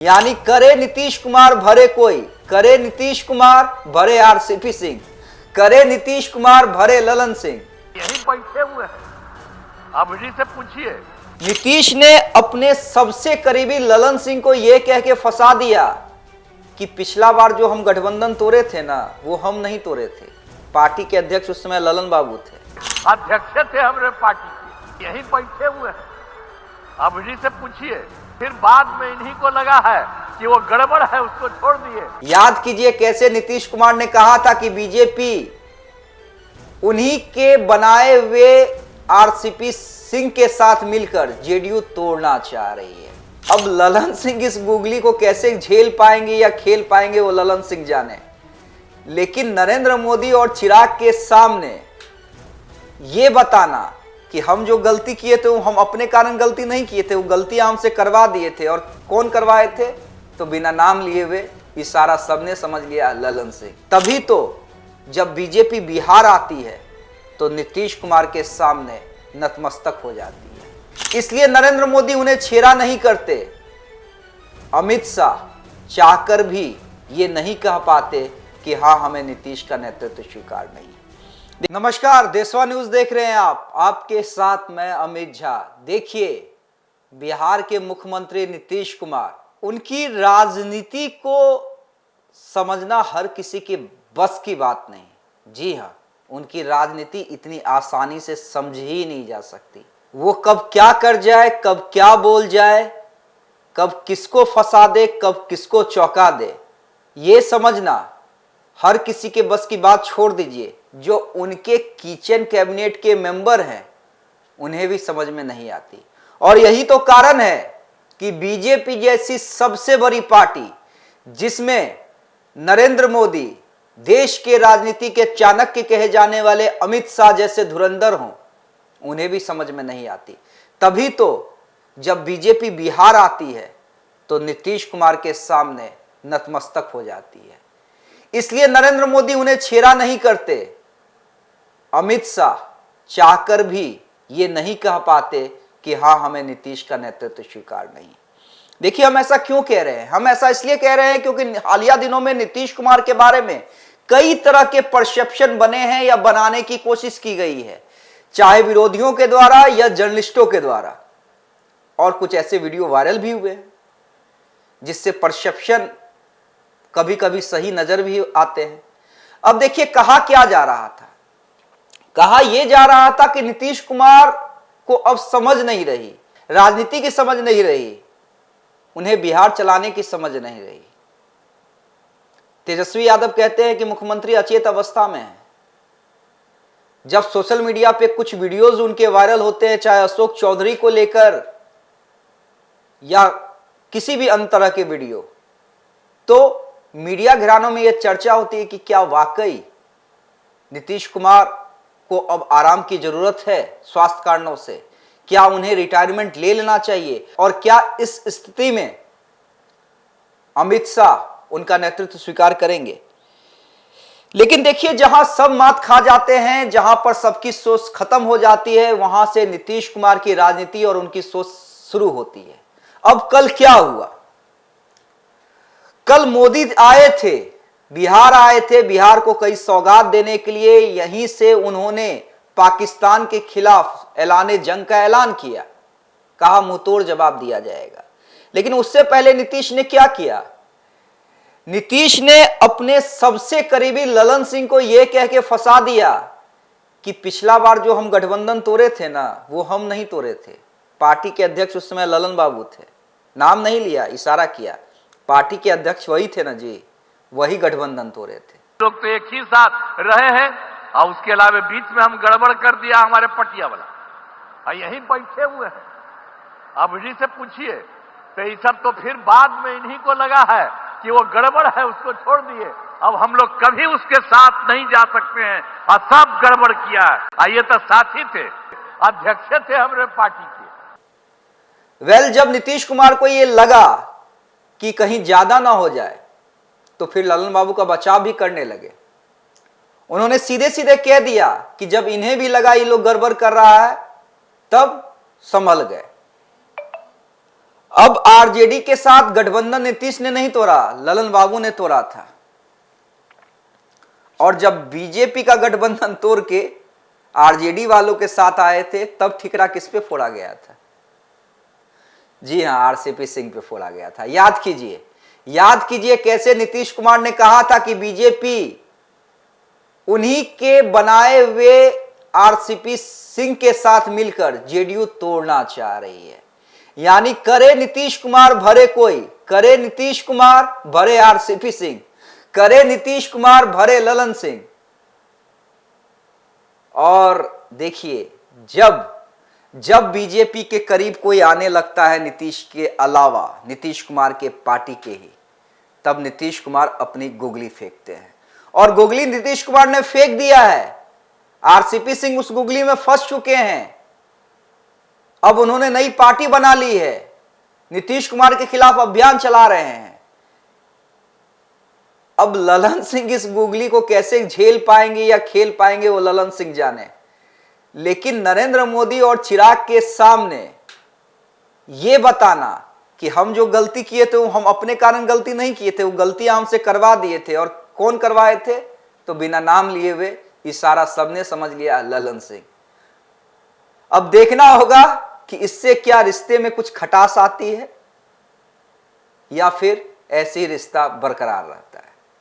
यानी करे नीतीश कुमार भरे कोई, करे नीतीश कुमार भरे आरसीपी सिंह, करे नीतीश कुमार भरे ललन सिंह। यही बैठे हुए हैं, अब इन्हीं से पूछिए। नीतीश ने अपने सबसे करीबी ललन सिंह को यह कह के फंसा दिया कि पिछला बार जो हम गठबंधन तोड़े थे ना, वो हम नहीं तोड़े थे। पार्टी के अध्यक्ष उस समय ललन बाबू थे, अध्यक्ष थे हमारे पार्टी के। यही बैठे हुए हैं, अब इन्हीं से पूछिए। फिर बाद में इन्हीं को लगा है कि वो गड़बड़ है, उसको छोड़ दिए। याद कीजिए कैसे नीतीश कुमार ने कहा था कि बीजेपी उन्हीं के बनाए हुए आरसीपी सिंह के साथ मिलकर जेडीयू तोड़ना चाह रही है। अब ललन सिंह इस गुगली को कैसे झेल पाएंगे या खेल पाएंगे वो ललन सिंह जाने। लेकिन नरेंद्र मोदी और चिराग के सामने ये बताना कि हम जो गलती किए थे वो हम अपने कारण गलती नहीं किए थे, वो गलतियां हमसे करवा दिए थे। और कौन करवाए थे? तो बिना नाम लिए हुए इशारा सबने समझ लिया, ललन सिंह। तभी तो जब बीजेपी बिहार आती है तो नीतीश कुमार के सामने नतमस्तक हो जाती है। इसलिए नरेंद्र मोदी उन्हें छेड़ा नहीं करते। अमित शाह चाहकर भी ये नहीं कह पाते कि हाँ, हमें नीतीश का नेतृत्व स्वीकार नहीं। नमस्कार, देशवा न्यूज देख रहे हैं आप, आपके साथ मैं अमित झा। देखिए, बिहार के मुख्यमंत्री नीतीश कुमार, उनकी राजनीति को समझना हर किसी के बस की बात नहीं। जी हाँ, उनकी राजनीति इतनी आसानी से समझी ही नहीं जा सकती। वो कब क्या कर जाए, कब क्या बोल जाए, कब किसको फंसा दे, कब किसको चौंका दे, ये समझना हर किसी के बस की बात छोड़ दीजिए। जो उनके किचन कैबिनेट के मेंबर हैं उन्हें भी समझ में नहीं आती। और यही तो कारण है कि बीजेपी जैसी सबसे बड़ी पार्टी, जिसमें नरेंद्र मोदी, देश के राजनीति के चाणक्य कहे जाने वाले अमित शाह जैसे धुरंधर हों, उन्हें भी समझ में नहीं आती। तभी तो जब बीजेपी बिहार आती है तो नीतीश कुमार के सामने नतमस्तक हो जाती है। इसलिए नरेंद्र मोदी उन्हें छेड़ा नहीं करते। अमित शाह चाहकर भी ये नहीं कह पाते कि हाँ, हमें नीतीश का नेतृत्व स्वीकार नहीं। देखिए, हम ऐसा क्यों कह रहे हैं? हम ऐसा इसलिए कह रहे हैं क्योंकि हालिया दिनों में नीतीश कुमार के बारे में कई तरह के परसेप्शन बने हैं या बनाने की कोशिश की गई है, चाहे विरोधियों के द्वारा या जर्नलिस्टों के द्वारा। और कुछ ऐसे वीडियो वायरल भी हुए हैं जिससे परसेप्शन कभी कभी सही नजर भी आते हैं। अब देखिए, कहा क्या जा रहा था? कहा यह जा रहा था कि नीतीश कुमार को अब समझ नहीं रही, राजनीति की समझ नहीं रही, उन्हें बिहार चलाने की समझ नहीं रही। तेजस्वी यादव कहते हैं कि मुख्यमंत्री अचेत अवस्था में है। जब सोशल मीडिया पे कुछ वीडियोज उनके वायरल होते हैं, चाहे अशोक चौधरी को लेकर या किसी भी अन्य तरह के वीडियो, तो मीडिया घरानों में यह चर्चा होती है कि क्या वाकई नीतीश कुमार को अब आराम की जरूरत है स्वास्थ्य कारणों से, क्या उन्हें रिटायरमेंट ले लेना चाहिए, और क्या इस स्थिति में अमित शाह उनका नेतृत्व स्वीकार करेंगे। लेकिन देखिए, जहां सब मात खा जाते हैं, जहां पर सबकी सोच खत्म हो जाती है, वहां से नीतीश कुमार की राजनीति और उनकी सोच शुरू होती है। अब कल क्या हुआ? कल मोदी आए थे, बिहार आए थे, बिहार को कई सौगात देने के लिए। यहीं से उन्होंने पाकिस्तान के खिलाफ ऐलाने जंग का ऐलान किया, कहा मुंहतोड़ जवाब दिया जाएगा। लेकिन उससे पहले नीतीश ने क्या किया? नीतीश ने अपने सबसे करीबी ललन सिंह को यह कह के फंसा दिया कि पिछला बार जो हम गठबंधन तोड़े थे ना, वो हम नहीं तोड़े थे। पार्टी के अध्यक्ष उस समय ललन बाबू थे, नाम नहीं लिया, इशारा किया। पार्टी के अध्यक्ष वही थे ना जी, वही गठबंधन तोड़े थे। लोग तो एक ही साथ रहे हैं, और उसके अलावा बीच में हम गड़बड़ कर दिया हमारे पटिया वाला, और यहीं बैठे हुए हैं। अब इन्हीं से पूछिए। तो ये सब तो फिर बाद में इन्हीं को लगा है कि वो गड़बड़ है, उसको छोड़ दिए। अब हम लोग कभी उसके साथ नहीं जा सकते हैं, और सब गड़बड़ किया है। ये तो साथी थे, अध्यक्ष थे हमारे पार्टी के। जब नीतीश कुमार को ये लगा कि कहीं ज्यादा ना हो जाए, तो फिर ललन बाबू का बचाव भी करने लगे। उन्होंने सीधे सीधे कह दिया कि जब इन्हें भी लगा ये लोग गड़बड़ कर रहा है, तब संभल गए। अब आरजेडी के साथ गठबंधन नीतीश ने नहीं तोड़ा, ललन बाबू ने तोड़ा था। और जब बीजेपी का गठबंधन तोड़ के आरजेडी वालों के साथ आए थे, तब ठिकरा किस पे फोड़ा गया था? जी हां, आरसीपी सिंह पे फोड़ा गया था। याद कीजिए कैसे नीतीश कुमार ने कहा था कि बीजेपी उन्हीं के बनाए हुए आरसीपी सिंह के साथ मिलकर जेडीयू तोड़ना चाह रही है। यानी करे नीतीश कुमार भरे कोई, करे नीतीश कुमार भरे आरसीपी सिंह, करे नीतीश कुमार भरे ललन सिंह। और देखिए, जब बीजेपी के करीब कोई आने लगता है नीतीश के अलावा, नीतीश कुमार के पार्टी के ही, तब नीतीश कुमार अपनी गुगली फेंकते हैं। और गुगली नीतीश कुमार ने फेंक दिया है। आरसीपी सिंह उस गुगली में फंस चुके हैं। अब उन्होंने नई पार्टी बना ली है, नीतीश कुमार के खिलाफ अभियान चला रहे हैं। अब ललन सिंह इस गुगली को कैसे झेल पाएंगे या खेल पाएंगे, वो ललन सिंह जाने। लेकिन नरेंद्र मोदी और चिराग के सामने ये बताना कि हम जो गलती किए थे वो हम अपने कारण गलती नहीं किए थे, वो गलतियां हमसे करवा दिए थे। और कौन करवाए थे? तो बिना नाम लिए हुए इशारा सबने समझ लिया, ललन सिंह। अब देखना होगा कि इससे क्या रिश्ते में कुछ खटास आती है या फिर ऐसे ही रिश्ता बरकरार रहता है।